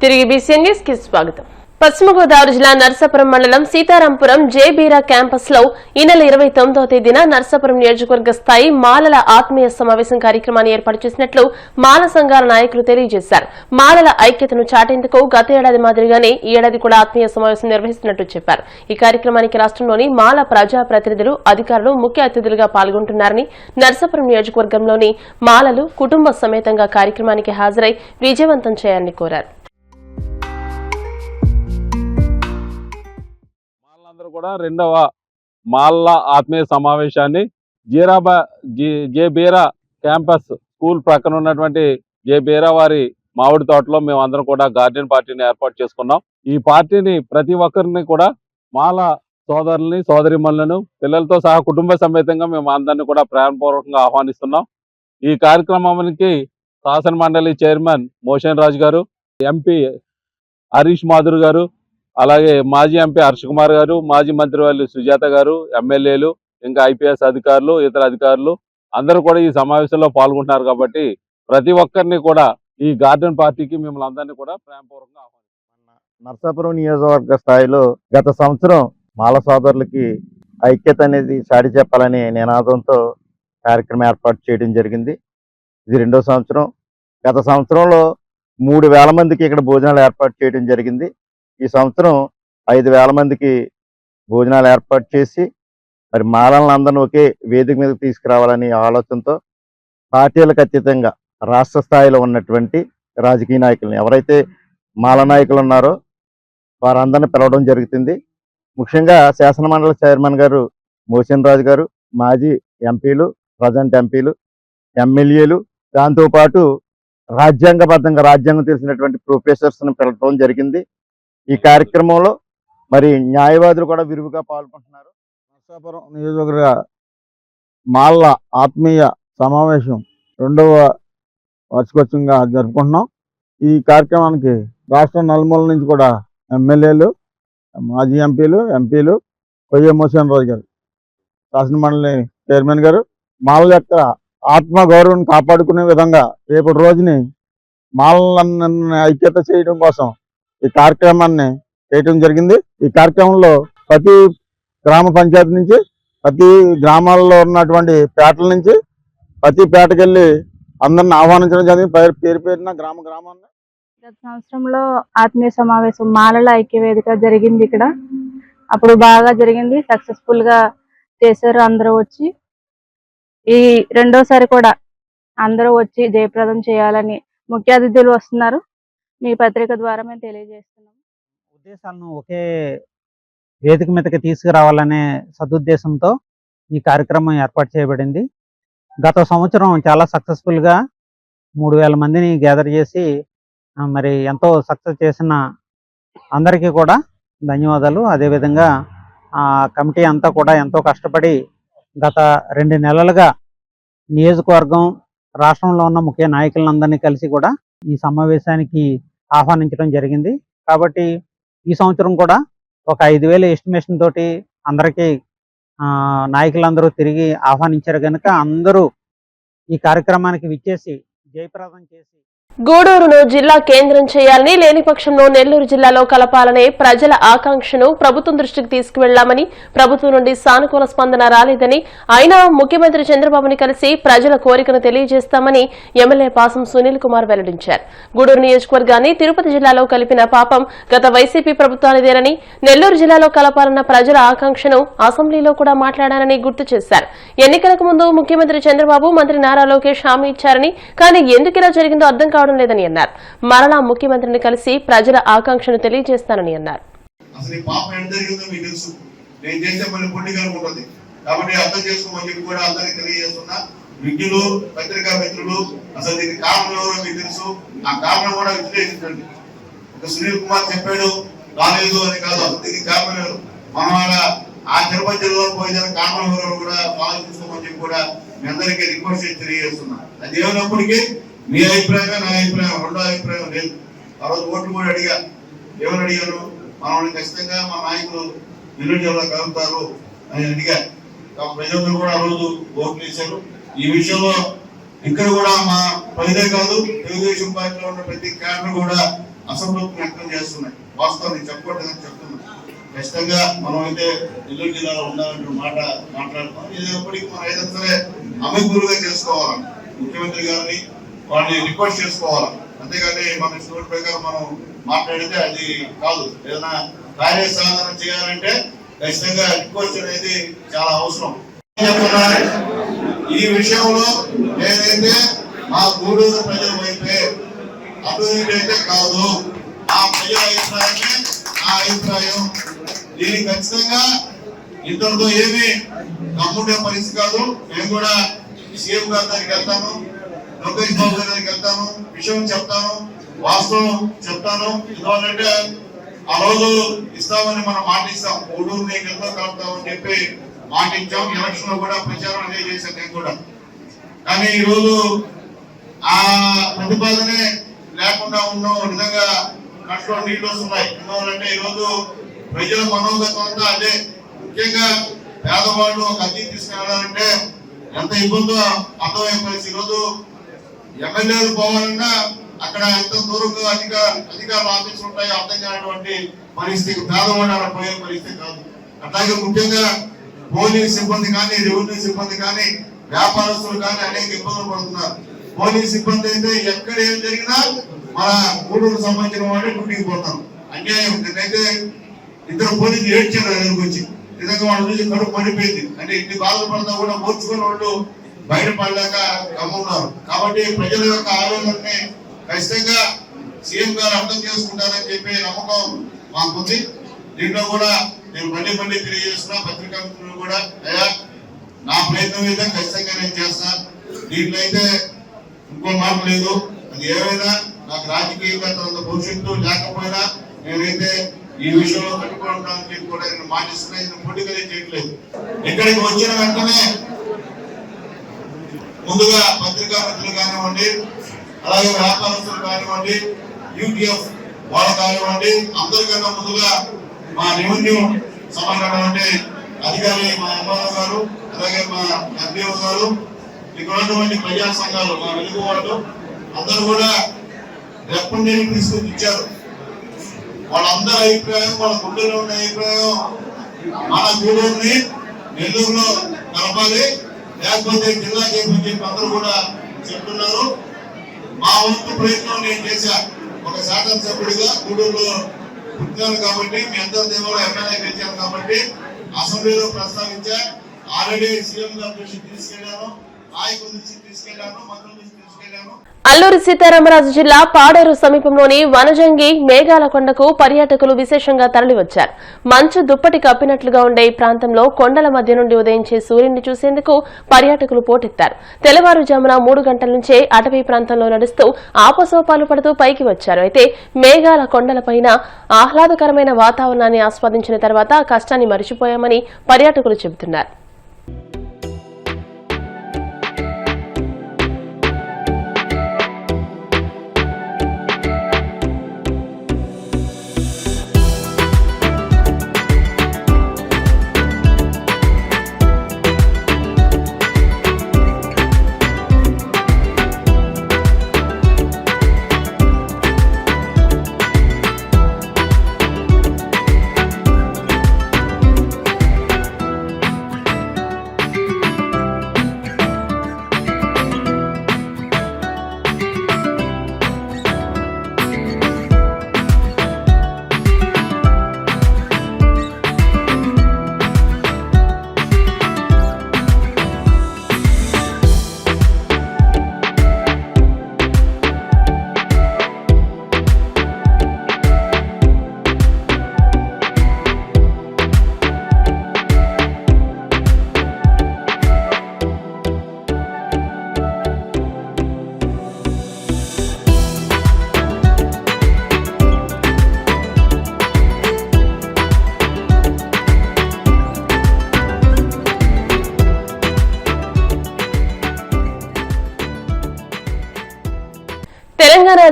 తిరిగి BCN news కి స్వాగతం. పశ్చిమ గోదావరి జిల్లా నర్సాపురం మండలం సీతారాంపురం జేబీరా క్యాంపస్ లో ఈ నెల 29వ తేదీన నర్సాపురం నియోజకవర్గ స్థాయి మాలల ఆత్మీయ సమావేశం కార్యక్రమాన్ని ఏర్పాటు చేసినట్లు మాల సంఘాల నాయకులు తెలియజేశారు. మాలల ఐక్యతను చాటేందుకు గత ఏడాది మాదిరిగానే ఈ ఏడాది కూడా ఆత్మీయ సమావేశం నిర్వహిస్తున్నట్లు చెప్పారు. ఈ కార్యక్రమానికి రాష్ట్రంలోని మాల ప్రజా ప్రతినిధులు, అధికారులు ముఖ్య అతిథులుగా పాల్గొంటున్నారని, నర్సాపురం నియోజకవర్గంలోని మాలలు కుటుంబ సమేతంగా కార్యక్రమానికి హాజరై విజయవంతం చేయాలని కోరారు. కూడా రెండవ మాల్ల ఆత్మీయ సమావేశాన్ని జేబీరా క్యాంపస్ స్కూల్ ప్రక్కన ఉన్నటువంటి జేబీరా వారి మామిడి తోటలో మేము అందరం కూడా గార్డెన్ పార్టీని ఏర్పాటు చేసుకున్నాం. ఈ పార్టీని ప్రతి ఒక్కరిని కూడా మాల సోదరుల్ని, సోదరిమణులను, పిల్లలతో సహా కుటుంబ సమేతంగా మేము అందరినీ కూడా ప్రేమపూర్వకంగా ఆహ్వానిస్తున్నాం. ఈ కార్యక్రమానికి శాసన మండలి చైర్మన్ మోషన్ రాజు గారు, ఎంపీ హరీష్ మాధుర్ గారు, అలాగే మాజీ ఎంపీ హర్ష కుమార్ గారు, మాజీ మంత్రివర్యులు సుజాత గారు, ఎమ్మెల్యేలు, ఇంకా ఐపీఎస్ అధికారులు, ఇతర అధికారులు అందరూ కూడా ఈ సమావేశంలో పాల్గొంటున్నారు. కాబట్టి ప్రతి ఒక్కరిని కూడా ఈ గార్డెన్ పార్టీకి మిమ్మల్ని అందరినీ కూడా ప్రేమపూర్వకంగా ఆహ్వానిస్తున్నాం. నర్సాపురం నియోజకవర్గ స్థాయిలో గత సంవత్సరం మాల సోదరులకి ఐక్యత అనేది చాటి చెప్పాలని నినాదంతో కార్యక్రమం ఏర్పాటు చేయడం జరిగింది. ఇది 2వ సంవత్సరం. గత సంవత్సరంలో 3,000 మందికి ఇక్కడ భోజనాలు ఏర్పాటు చేయడం జరిగింది. ఈ సంవత్సరం 5,000 మందికి భోజనాలు ఏర్పాటు చేసి మరి మాలలను అందరినీ ఒకే వేదిక మీదకి తీసుకురావాలని ఆలోచనతో పార్టీలకు అతీతంగా రాష్ట్ర స్థాయిలో ఉన్నటువంటి రాజకీయ నాయకులను, ఎవరైతే మాల నాయకులు ఉన్నారో వారందరినీ పిలవడం జరుగుతుంది. ముఖ్యంగా శాసనమండలి చైర్మన్ గారు మోషన్ రాజు గారు, మాజీ ఎంపీలు, ప్రజెంట్ ఎంపీలు, ఎమ్మెల్యేలు, దాంతోపాటు రాజ్యాంగం తెలిసినటువంటి ప్రొఫెసర్స్ని పిలవడం జరిగింది. ఈ కార్యక్రమంలో మరి న్యాయవాదులు కూడా విరివిగా పాల్గొంటున్నారు. నర్సాపురం నియోజకవర్గ మాల్ల ఆత్మీయ సమావేశం 2వ వార్షికోత్సవంగా జరుపుకుంటున్నాం. ఈ కార్యక్రమానికి రాష్ట్రం నలుమూల నుంచి కూడా ఎమ్మెల్యేలు, మాజీ ఎంపీలు, కొయ్య మోషన్ రాజు గారు, శాసనమండలి చైర్మన్ గారు మాలల యొక్క ఆత్మగౌరవం కాపాడుకునే విధంగా రేపటి రోజుని మాలలను ఐక్యత చేయడం కోసం ఈ కార్యక్రమాన్ని చేయడం జరిగింది. ఈ కార్యక్రమంలో ప్రతి గ్రామ పంచాయతీ నుంచి, ప్రతి గ్రామాల్లో ఉన్నటువంటి పేటల నుంచి, ప్రతి పేటకెళ్ళి అందరిని ఆహ్వానించడం జరిగింది. పేరున గ్రామాన్ని. గత సంవత్సరంలో ఆత్మీయ సమావేశం మాలల ఐక్యవేదిక జరిగింది. ఇక్కడ అప్పుడు బాగా జరిగింది, సక్సెస్ఫుల్ గా చేశారు. అందరూ వచ్చి ఈ 2వసారి కూడా అందరూ వచ్చి జయప్రదం చేయాలని ముఖ్య అతిథులు వస్తున్నారు. మీ పత్రిక ద్వారా మేము తెలియజేస్తున్నాం. ఉద్దేశాలను ఒకే వేదిక మీదకి తీసుకురావాలనే సదుద్దేశంతో ఈ కార్యక్రమం ఏర్పాటు చేయబడింది. గత సంవత్సరం చాలా సక్సెస్ఫుల్గా 3,000 మందిని గ్యాదర్ చేసి మరి ఎంతో సక్సెస్ చేసిన అందరికీ కూడా ధన్యవాదాలు. అదేవిధంగా ఆ కమిటీ అంతా కూడా ఎంతో కష్టపడి గత 2 నెలలుగా నియోజకవర్గం, రాష్ట్రంలో ఉన్న ముఖ్య నాయకులందరినీ కలిసి కూడా ఈ సమావేశానికి ఆహ్వానించడం జరిగింది. కాబట్టి ఈ సంవత్సరం కూడా ఒక 5,000 ఎస్టిమేషన్ తోటి అందరికీ నాయకులందరూ తిరిగి ఆహ్వానించారు కనుక అందరూ ఈ కార్యక్రమానికి విచ్చేసి జయప్రదం చేసి గూడూరును జిల్లా కేంద్రం చేయాలని, లేని పక్షంలో నెల్లూరు జిల్లాలో కలపాలనే ప్రజల ఆకాంక్షను ప్రభుత్వం దృష్టికి తీసుకువెళ్లామని, ప్రభుత్వం నుండి సానుకూల స్పందన రాలేదని, అయినా ముఖ్యమంత్రి చంద్రబాబుని కలిసి ప్రజల కోరికను తెలియజేస్తామని ఎమ్మెల్యే పాసం సునీల్ కుమార్ వెల్లడించారు. గూడూరు నియోజకవర్గాన్ని తిరుపతి జిల్లాలో కలిపిన పాపం గత వైసీపీ ప్రభుత్వానిదేనని, నెల్లూరు జిల్లాలో కలపాలన్న ప్రజల ఆకాంక్షను అసెంబ్లీలో కూడా మాట్లాడానని గుర్తు చేశారు. ఎన్నికలకు ముందు ముఖ్యమంత్రి చంద్రబాబు, మంత్రి నారా లోకేష్ హామీ ఇచ్చారని, కానీ ఎందుకిలా జరిగిందో అర్థం కావడం లేదని అన్నారు. మరలా ముఖ్యమంత్రిని కలిసి ప్రజల ఆకాంక్షను తెలియజేస్తానని అన్నారు. విద్యులు, పత్రికా మిత్రులు, అసలు దీనికి కారణం ఎవరో మీకు తెలుసు. ఆ కారణం కూడా విశ్లేషించండి. ఒక సునీల్ కుమార్ చెప్పాడు రాలేదు అని కాదు, దీనికి కారణం ఎవరు, మన వాళ్ళ ఆ తిరుపతి జిల్లాలో పోయేదానికి కారణం ఎవరో కూడా ఆలోచించుకోమని చెప్పి కూడా మీ అందరికీ రిక్వెస్ట్ చేసి తెలియజేస్తున్నా. అది ఏమైనప్పటికీ మీ అభిప్రాయమే నా అభిప్రాయం, 2వ అభిప్రాయం లేదు. ఆ రోజు ఓట్లు కూడా అడిగా, ఏమని అడిగాను, మనల్ని ఖచ్చితంగా మా నాయకులు నెల్లూరు జిల్లా కలుపుతారు అని అడిగా. ప్రజలందరూ కూడా ఆ రోజు ఓట్లు వేశారు. ఈ విషయంలో ఇక్కడ కూడా మా ప్రజలే కాదు, తెలుగుదేశం పార్టీలో ఉన్న ప్రతి క్యాడర్ కూడా అసంతృప్తి వ్యక్తం చేస్తున్నాయి. వాస్తవం నేను చెప్పకూడదని చెప్తున్నాను. ఖచ్చితంగా మనం అయితే నెల్లూరు జిల్లాలో ఉండాలంటే మాట్లాడుతున్నాం. ఇప్పటికీ మనం ఏదైనా సరే అమలుగా చేసుకోవాలి. ముఖ్యమంత్రి గారిని వాళ్ళని రిక్వెస్ట్ చేసుకోవాలి. అంతేగాని మన స్టోర్ ప్రకారం మనం మాట్లాడితే అది కాదు. ఏదైనా కార్యసాధన చేయాలంటే ఖచ్చితంగా రిక్వెస్ట్ అనేది చాలా అవసరం. ఈ విషయంలో ఏదైతే మా గూడూరు ప్రజల వైపే అభివృద్ధి అయితే కాదు, ఆ ప్రజల అభిప్రాయమే ఆ అభిప్రాయం. దీనికి ఖచ్చితంగా ఇద్దరితో ఏమి నమ్ముండే పరిస్థితి కాదు. నేను కూడా సీఎం గారి దగ్గరికి వెళ్తాను, లోకేష్ బాబు గారి దగ్గరికి వెళ్తాను, విషయం చెప్తాను, వాస్తవం చెప్తాను. ఎందుకంటే ఆ రోజు ఇస్తామని మనం మాట ఇస్తాం, గూడూరు నీకు ఎంతో కలుపుతామని చెప్పి మాట ఇచ్చాం. ఎలక్షన్ లో కూడా ప్రచారం అదే చేశాను నేను కూడా. కానీ ఈ రోజు ఆ ప్రతిపాదనే లేకుండా ఉన్నాం. నిజంగా కట్లో నీళ్ళు వస్తున్నాయి. ఎందుకంటే ఈ రోజు ప్రజల మనోగతం అంతా అదే. ముఖ్యంగా పేదవాళ్ళు ఒక అద్దె తీసుకెళ్లాలంటే ఎంత ఇబ్బందో అర్థమయ్యే పరిస్థితి. ఈరోజు ఎమ్మెల్యేలు పోవాలన్నా అక్కడ ఎంత దూరంగా అధికారుల ఆఫీసులు ఉంటాయో అర్థం కానటువంటి పరిస్థితి. పేదవాళ్ళు పోయే పరిస్థితి కాదు. అట్లాగే ముఖ్యంగా పోలీస్ సిబ్బంది కానీ, రెవెన్యూ సిబ్బంది కానీ, వ్యాపారస్తులు కానీ అనేక ఇబ్బందులు పడుతున్నారు. పోలీస్ సిబ్బంది అయితే ఎక్కడ ఏం జరిగినా మన గూడూరు సంబంధించిన వాళ్ళు డ్యూటీకి పోతాం. అన్యాయం. నేనైతే ఇద్దరు పోలీసులు ఏడ్చారు దగ్గరకు వచ్చి. నిజంగా వాళ్ళ నుంచి కడుపు పడిపోయింది. అంటే ఇన్ని బాధలు పడతా కూడా ఓర్చుకుని వాళ్ళు బయటపడలేక గమ్మున్నారు. కాబట్టి ప్రజల యొక్క ఆవేదనని ఖచ్చితంగా సీఎం గారు అర్థం చేసుకుంటారని చెప్పి నమ్మకం మాకుంది. దీంట్లో కూడా నేను మళ్ళీ తెలియజేస్తున్నా పత్రికా మిత్రులు కూడా, అయ్యా నా ప్రయత్నం అయితే ఖచ్చితంగా నేను చేస్తాను. దీంట్లో అయితే ఇంకో మాట లేదు. అది ఏమైనా నాకు రాజకీయంగా తర్వాత భవిష్యత్తు లేకపోయినా నేనైతే ఈ విషయంలో కట్టుకుంటానని చెప్పి కూడా నేను మాటిస్తున్నా. నేను పోటీగా చేయట్లేదు. ఇక్కడికి వచ్చిన వెంటనే ముందుగా పత్రికా మిత్రులు కానివ్వండి, అలాగే వ్యాపారస్తులు కానివ్వండి, యూటీఎఫ్ వాళ్ళు కానివ్వండి, అందరికన్నా ముందుగా మా రెవెన్యూ సంబంధించినటువంటి అధికారి మా ఎంఆర్ఓ గారు, అలాగే మా ఎంపీఓ గారు, ఇక్కడ ఉన్నటువంటి ప్రజా సంఘాలు, మా వెలుగు వాళ్ళు అందరూ కూడా రెప్పండిని తీసుకొచ్చి ఇచ్చారు. వాళ్ళందరి అభిప్రాయం, వాళ్ళ గుండెలో ఉన్న అభిప్రాయం మన గూడూరుని నెల్లూరులో కలపాలి, లేకపోతే జిల్లా కేంద్రం చెప్పి అందరూ కూడా చెప్తున్నారు. మా వంతు ప్రయత్నం నేను చేశా. ఒక శాసనసభ్యుడిగా గూడూరులో పుట్టినాను కాబట్టి, మీ అందరి దేవాలో ఎమ్మెల్యే గెలిచాను కాబట్టి అసెంబ్లీలో ప్రస్తావించా. ఆల్రెడీ సీఎం గారి దృష్టికి తీసుకెళ్లాను, నాయకుల దృష్టికి తీసుకెళ్లాను, మంత్రుల దృష్టికి తీసుకెళ్లాను. అల్లూరి సీతారామరాజు జిల్లా పాడేరు సమీపంలోని వనజంగి మేఘాల కొండకు పర్యాటకులు విశేషంగా తరలివచ్చారు. మంచు దుప్పటి కప్పినట్లుగా ఉండే ఈ ప్రాంతంలో కొండల మధ్య నుండి ఉదయించే సూర్యుడిని చూసేందుకు పర్యాటకులు పోటెత్తారు. తెల్లవారుజామున 3 గంటల నుంచే అటవీ ప్రాంతంలో నడుస్తూ ఆపసోపాలు పడుతూ పైకి వచ్చారు. అయితే మేఘాల కొండలపైన ఆహ్లాదకరమైన వాతావరణాన్ని ఆస్వాదించిన తర్వాత కష్టాన్ని మరిచిపోయామని పర్యాటకులు చెబుతున్నారు.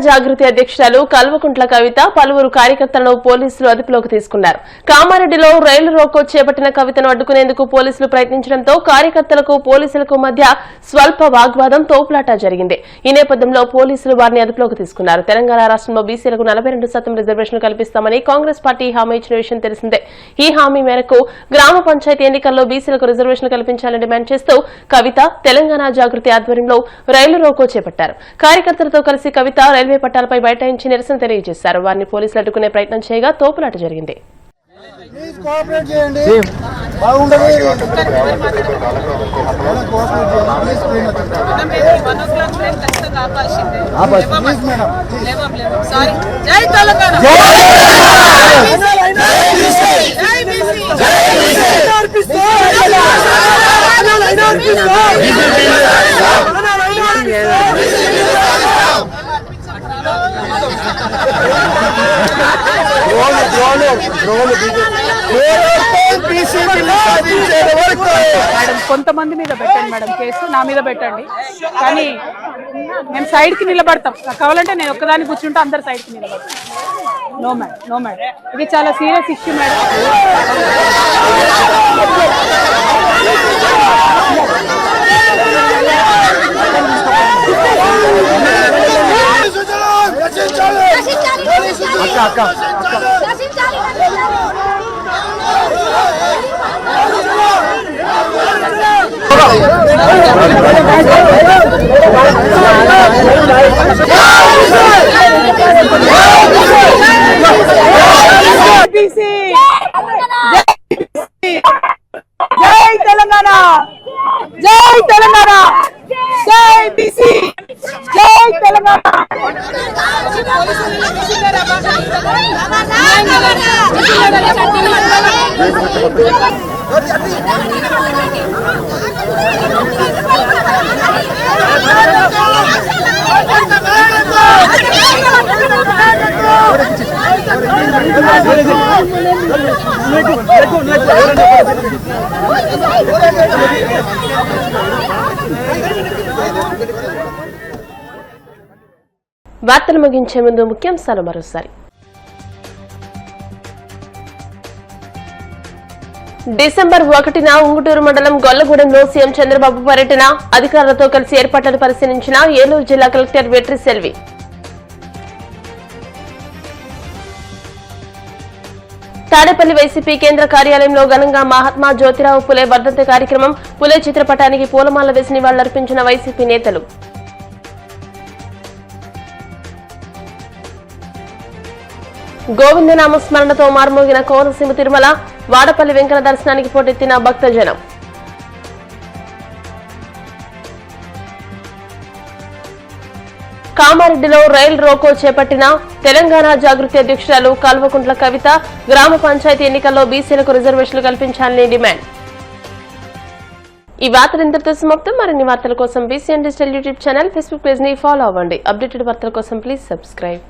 జాగృతి అధ్యక్షురాలు కల్వకుంట్ల కవిత పలువురు కార్యకర్తలను పోలీసులు అదుపులోకి తీసుకున్నారు. కామారెడ్డిలో రైలు రోకో చేపట్టిన కవితను అడ్డుకునేందుకు పోలీసులు ప్రయత్నించడంతో కార్యకర్తలకు పోలీసులకు మధ్య స్వల్ప వాగ్వాదం తోపులాట జరిగింది. ఈ నేపథ్యంలో పోలీసులు వారిని అదుపులోకి తీసుకున్నారు. తెలంగాణ రాష్ట్రంలో బీసీలకు 42% రిజర్వేషన్లు కల్పిస్తామని కాంగ్రెస్ పార్టీ హామీ ఇచ్చిన విషయం తెలిసిందే. ఈ హామీ మేరకు గ్రామ పంచాయతీ ఎన్నికల్లో బీసీలకు రిజర్వేషన్లు కల్పించాలని డిమాండ్ చేస్తూ కవిత తెలంగాణ జాగృతి ఆధ్వర్యంలో రైలు రోకో చేపట్టారు. కార్యకర్తలతో కలిసి కవిత రైల్వే పట్టాలపై బైఠాయించి నిరసన తెలియజేశారు. వారిని పోలీసులు అడ్డుకునే ప్రయత్నం చేయగా తోపులాట జరిగింది. కొంతమంది మీద పెట్టండి మేడం, కేసు నా మీద పెట్టండి, కానీ మేము సైడ్ కి నిలబడతాం. కావాలంటే నేను ఒక్కదాన్ని కూర్చుంటే అందరు సైడ్ కి నిలబడతాం. నో మేడం, నో మేడం, ఇది చాలా సీరియస్ ఇష్యూ మేడం. జై తెలంగాణ, జై తెలంగాణ, జై బీసీ, జై తెలంగాణ. వార్తలు ముగించే ముందు ముఖ్యాంశాలు మరోసారి. డిసెంబర్ 1న ఉంగుటూరు మండలం గొల్లగూడెంలో సీఎం చంద్రబాబు పర్యటన, అధికారులతో కలిసి ఏర్పాట్లను పరిశీలించిన ఏలూరు జిల్లా కలెక్టర్ వెట్రి సెల్వి. తాడేపల్లి వైసీపీ కేంద్ర కార్యాలయంలో ఘనంగా మహాత్మా జ్యోతిరావు పులే వర్ధంతి కార్యక్రమం, పులే చిత్రపటానికి పూలమాల వేసి నివాళులర్పించిన వైసీపీ నేతలు. గోవిందనామ స్మరణతో మార్మోగిన కోనసీమ తిరుమల, వాడపల్లి వెంకన్న దర్శనానికి పోటెత్తిన భక్తజనం. కామారెడ్డిలో రైలు రోకో చేపట్టిన తెలంగాణ జాగృతి అధ్యక్షురాలు కల్వకుంట్ల కవిత, గ్రామ పంచాయతీ ఎన్నికల్లో బీసీలకు రిజర్వేషన్లు కల్పించాలని డిమాండ్. ఈ వార్తలు ఇంతటితో సమాప్తం. మరిన్ని వార్తల కోసం BCN digital YouTube channel, Facebook page ని ఫాలో అవ్వండి. అప్డేటెడ్ వార్తల కోసం ప్లీజ్ సబ్స్క్రైబ్.